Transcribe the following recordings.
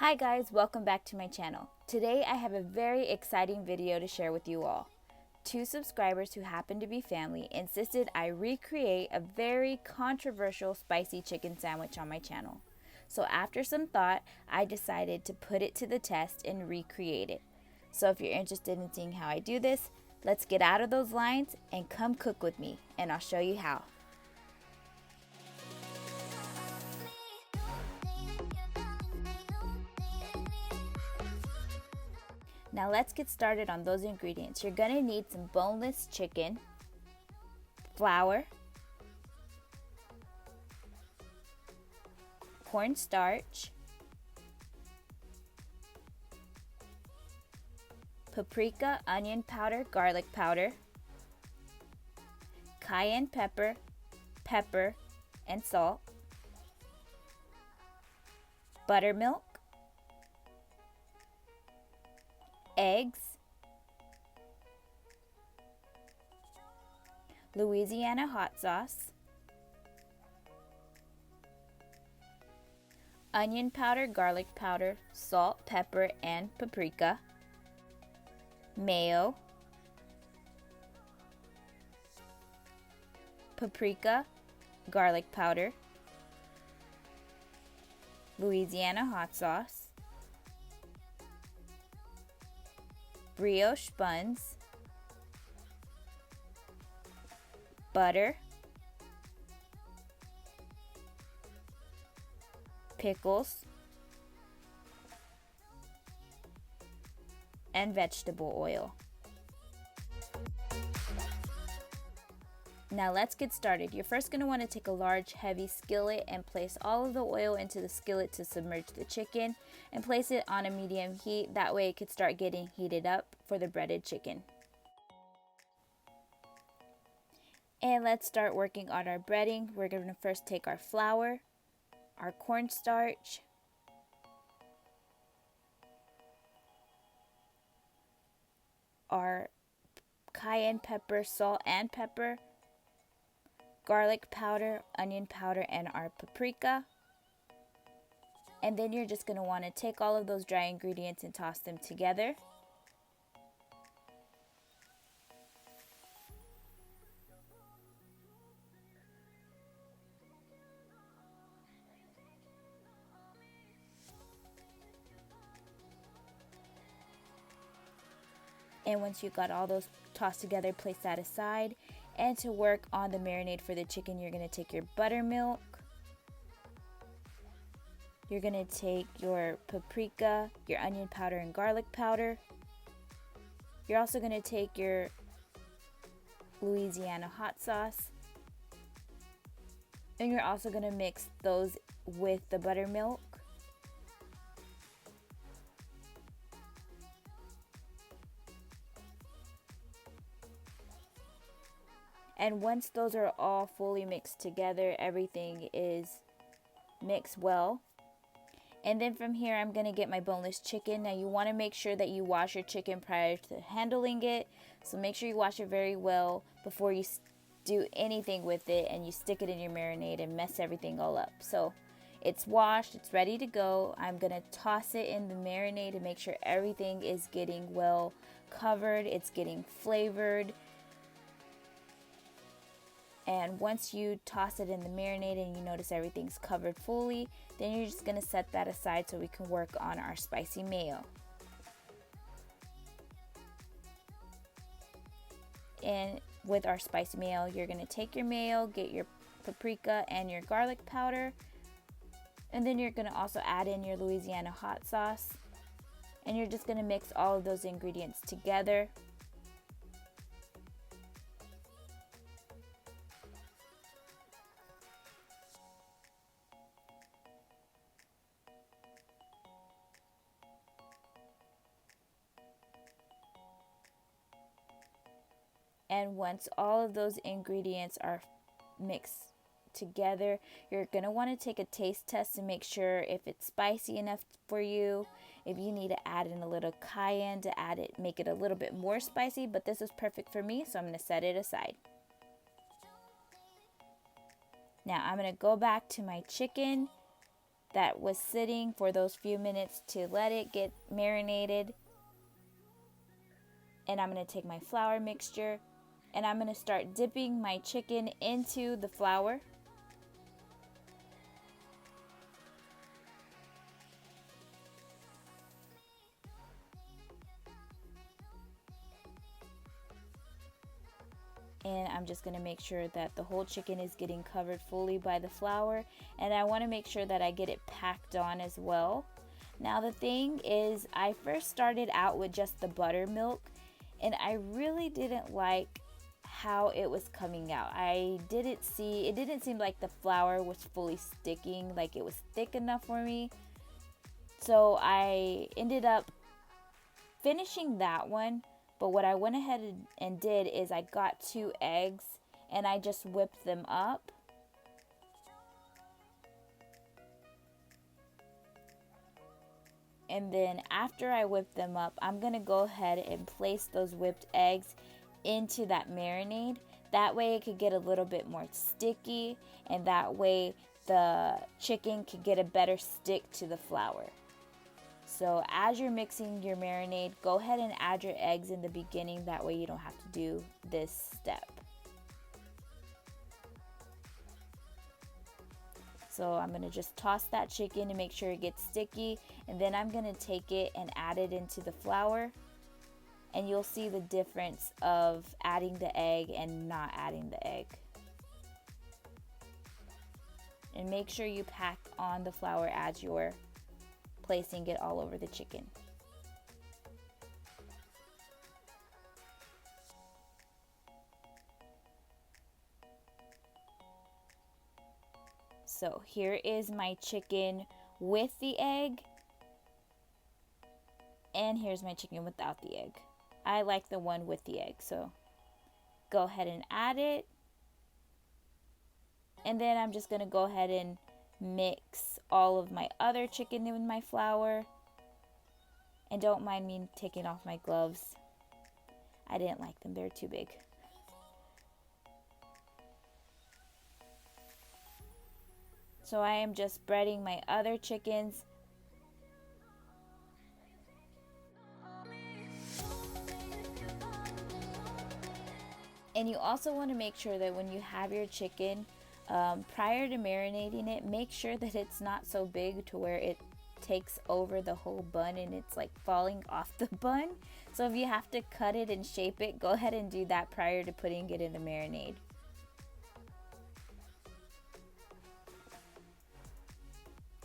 Hi guys, welcome back to my channel. Today I have a very exciting video to share with you all. Two subscribers who happen to be family insisted I recreate a very controversial spicy chicken sandwich on my channel. So after some thought, I decided to put it to the test and recreate it. So if you're interested in seeing how I do this, let's get out of those lines and come cook with me, and I'll show you how. Now let's get started on those ingredients. You're gonna need some boneless chicken, flour, cornstarch, paprika, onion powder, garlic powder, cayenne pepper, pepper, and salt, buttermilk, eggs, Louisiana hot sauce, onion powder, garlic powder, salt, pepper, and paprika, mayo, paprika, garlic powder, Louisiana hot sauce, brioche buns, butter, pickles, and vegetable oil. Now let's get started. You're first going to want to take a large heavy skillet and place all of the oil into the skillet to submerge the chicken, and place it on a medium heat. That way it could start getting heated up for the breaded chicken. And let's start working on our breading. We're going to first take our flour, our cornstarch, our cayenne pepper, salt and pepper, garlic powder, onion powder, and our paprika. And then you're just going to want to take all of those dry ingredients and toss them together. And once you got all those tossed together, place that aside. And to work on the marinade for the chicken, you're going to take your buttermilk. You're going to take your paprika, your onion powder, and garlic powder. You're also going to take your Louisiana hot sauce. And you're also going to mix those with the buttermilk. And once those are all fully mixed together, everything is mixed well. And then from here, I'm going to get my boneless chicken. Now you want to make sure that you wash your chicken prior to handling it. So make sure you wash it very well before you do anything with it and you stick it in your marinade and mess everything all up. So it's washed, it's ready to go. I'm going to toss it in the marinade to make sure everything is getting well covered. It's getting flavored. And once you toss it in the marinade and you notice everything's covered fully, then you're just going to set that aside so we can work on our spicy mayo. And with our spicy mayo, you're going to take your mayo, get your paprika and your garlic powder, and then you're going to also add in your Louisiana hot sauce. And you're just going to mix all of those ingredients together. And once all of those ingredients are mixed together, you're going to want to take a taste test to make sure if it's spicy enough for you. If you need to add in a little cayenne to make it a little bit more spicy, but this is perfect for me, so I'm going to set it aside. Now I'm going to go back to my chicken that was sitting for those few minutes to let it get marinated. And I'm going to take my flour mixture and I'm going to start dipping my chicken into the flour. And I'm just going to make sure that the whole chicken is getting covered fully by the flour, and I want to make sure that I get it packed on as well. Now the thing is, I first started out with just the buttermilk, and I really didn't like how it was coming out. It didn't seem like the flour was fully sticking, like it was thick enough for me. So I ended up finishing that one. But what I went ahead and did is I got 2 eggs and I just whipped them up. And then after I whip them up, I'm going to go ahead and place those whipped eggs into that marinade. That way it could get a little bit more sticky, and that way the chicken could get a better stick to the flour. So as you're mixing your marinade, go ahead and add your eggs in the beginning. That way you don't have to do this step. So I'm going to just toss that chicken to make sure it gets sticky. And then I'm going to take it and add it into the flour. And you'll see the difference of adding the egg and not adding the egg. And make sure you pack on the flour as you're placing it all over the chicken. So here is my chicken with the egg, and here's my chicken without the egg. I like the one with the egg, so go ahead and add it. And then I'm just going to go ahead and mix all of my other chicken in with my flour. And don't mind me taking off my gloves. I didn't like them, they're too big. So I am just spreading my other chickens. And you also want to make sure that when you have your chicken, prior to marinating it, make sure that it's not so big to where it takes over the whole bun and it's like falling off the bun. So if you have to cut it and shape it, go ahead and do that prior to putting it in the marinade.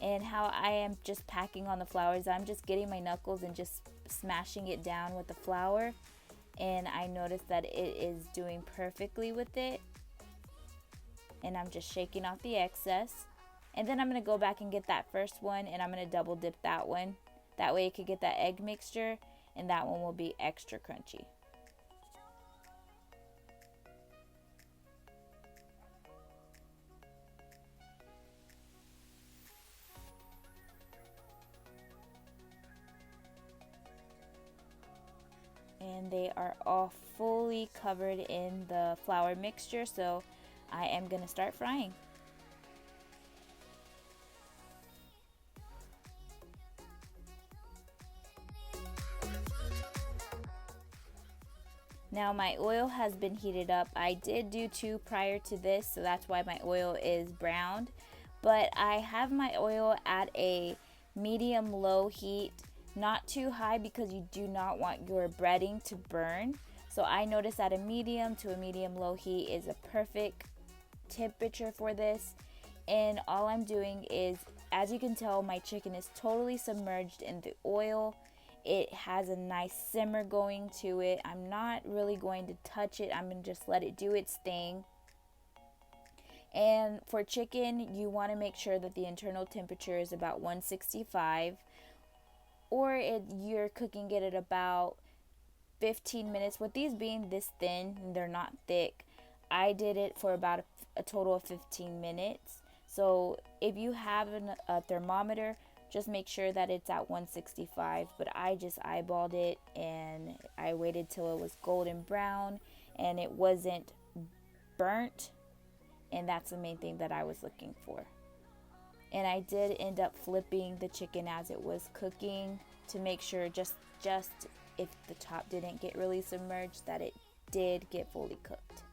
And how I am just packing on the flour is I'm just getting my knuckles and just smashing it down with the flour. And I noticed that it is doing perfectly with it. And I'm just shaking off the excess. And then I'm going to go back and get that first one, and I'm going to double dip that one. That way it could get that egg mixture, and that one will be extra crunchy. And they are all fully covered in the flour mixture, so I am going to start frying. Now my oil has been heated up. I did do 2 prior to this, so that's why my oil is browned. But I have my oil at a medium-low heat, not too high because you do not want your breading to burn. So I noticed that a medium to a medium-low heat is a perfect temperature for this. And all I'm doing is, as you can tell, my chicken is totally submerged in the oil. It has a nice simmer going to it. I'm not really going to touch it. I'm going to just let it do its thing. And for chicken, you want to make sure that the internal temperature is about 165, or you're cooking it at about 15 minutes. With these being this thin, they're not thick, I did it for about a total of 15 minutes. So if you have a thermometer, just make sure that it's at 165. But I just eyeballed it and I waited till it was golden brown and it wasn't burnt. And that's the main thing that I was looking for. And I did end up flipping the chicken as it was cooking to make sure just if the top didn't get really submerged that it did get fully cooked.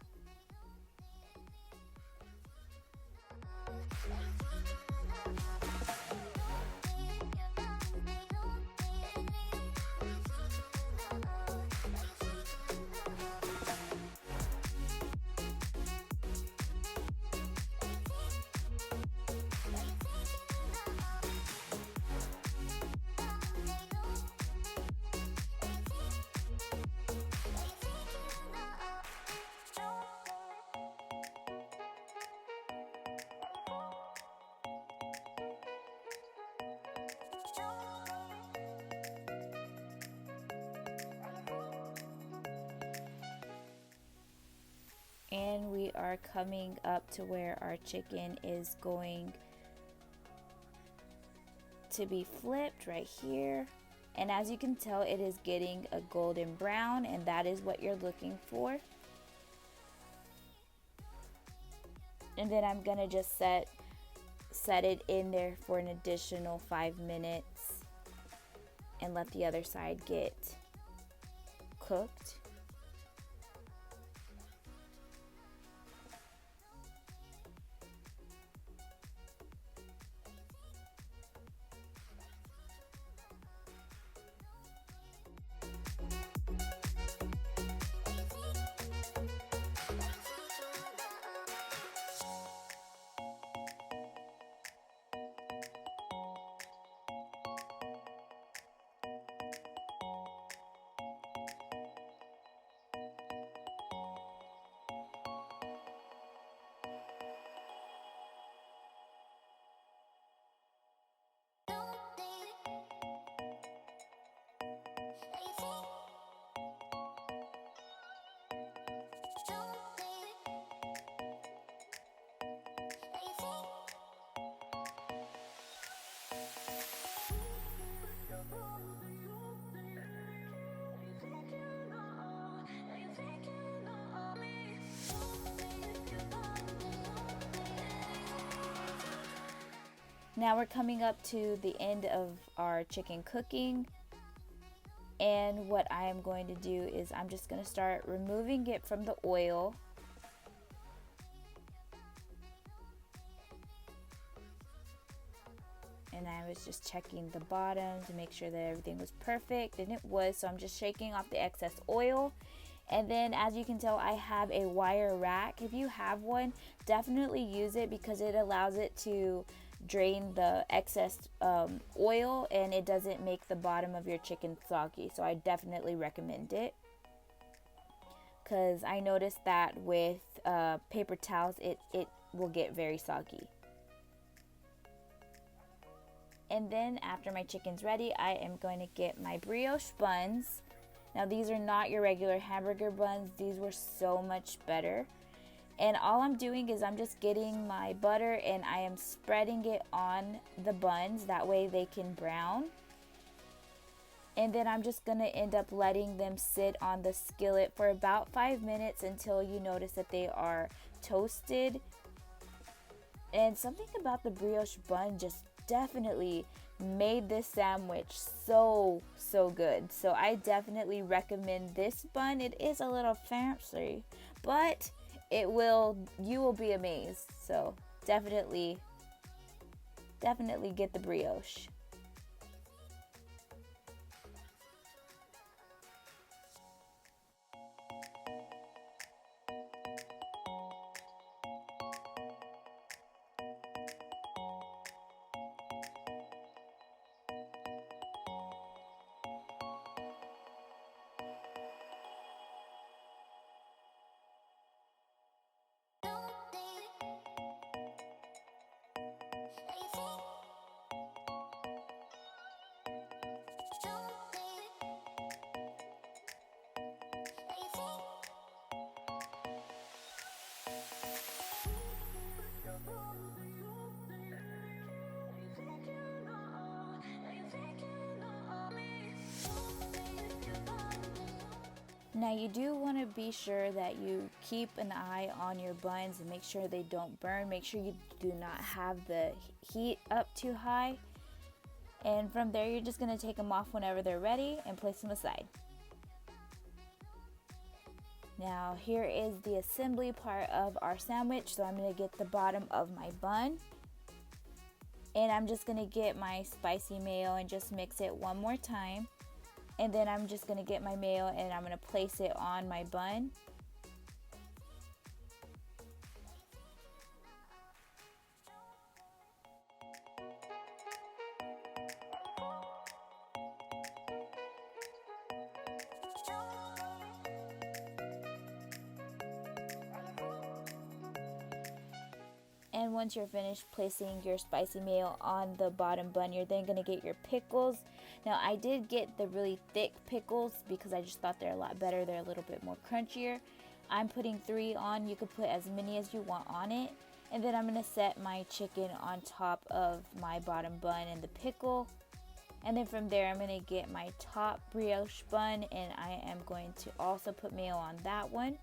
And we are coming up to where our chicken is going to be flipped right here. And as you can tell, it is getting a golden brown, and that is what you're looking for. And then I'm gonna just set it in there for an additional 5 minutes and let the other side get cooked. Now we're coming up to the end of our chicken cooking, and what I am going to do is I'm just going to start removing it from the oil. And I was just checking the bottom to make sure that everything was perfect, and it was, so I'm just shaking off the excess oil. And then as you can tell, I have a wire rack. If you have one, definitely use it because it allows it to drain the excess oil, and it doesn't make the bottom of your chicken soggy. So I definitely recommend it, because I noticed that with paper towels it will get very soggy. And then after my chicken's ready, I am going to get my brioche buns. Now these are not your regular hamburger buns. These were so much better. And all I'm doing is I'm just getting my butter and I am spreading it on the buns. That way they can brown. And then I'm just going to end up letting them sit on the skillet for about 5 minutes until you notice that they are toasted. And something about the brioche bun just definitely made this sandwich so good. So I definitely recommend this bun. It is a little fancy, but you will be amazed. So definitely get the brioche. Now you do want to be sure that you keep an eye on your buns and make sure they don't burn. Make sure you do not have the heat up too high. And from there, you're just going to take them off whenever they're ready and place them aside. Now here is the assembly part of our sandwich. So I'm going to get the bottom of my bun. And I'm just going to get my spicy mayo and just mix it one more time. And then I'm just going to get my mayo and I'm going to place it on my bun. And once you're finished placing your spicy mayo on the bottom bun, you're then going to get your pickles. Now I did get the really thick pickles because I just thought they're a lot better. They're a little bit more crunchier. I'm putting 3 on. You could put as many as you want on it. And then I'm going to set my chicken on top of my bottom bun and the pickle. And then from there I'm going to get my top brioche bun and I am going to also put mayo on that one.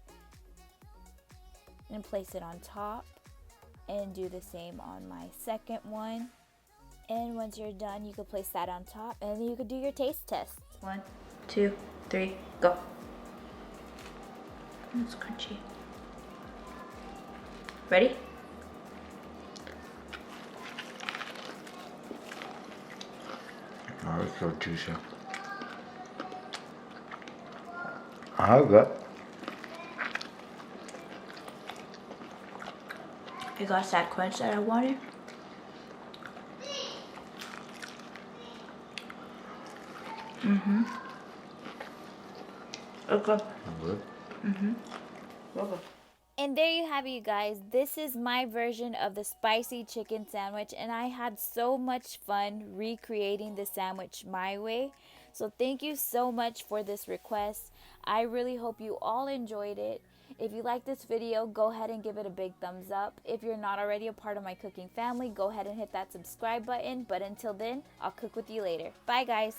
And place it on top. And do the same on my second one. And once you're done, you can place that on top and then you can do your taste test. 1, 2, 3, go. It's crunchy. Ready? Oh, it's so juicy. Good. It got that crunch that I wanted. Okay. Good. Okay. And there you have it, you guys. This is my version of the spicy chicken sandwich, and I had so much fun recreating the sandwich my way. So thank you so much for this request. I really hope you all enjoyed it. If you like this video, go ahead and give it a big thumbs up. If you're not already a part of my cooking family, go ahead and hit that subscribe button. But until then, I'll cook with you later. Bye, guys.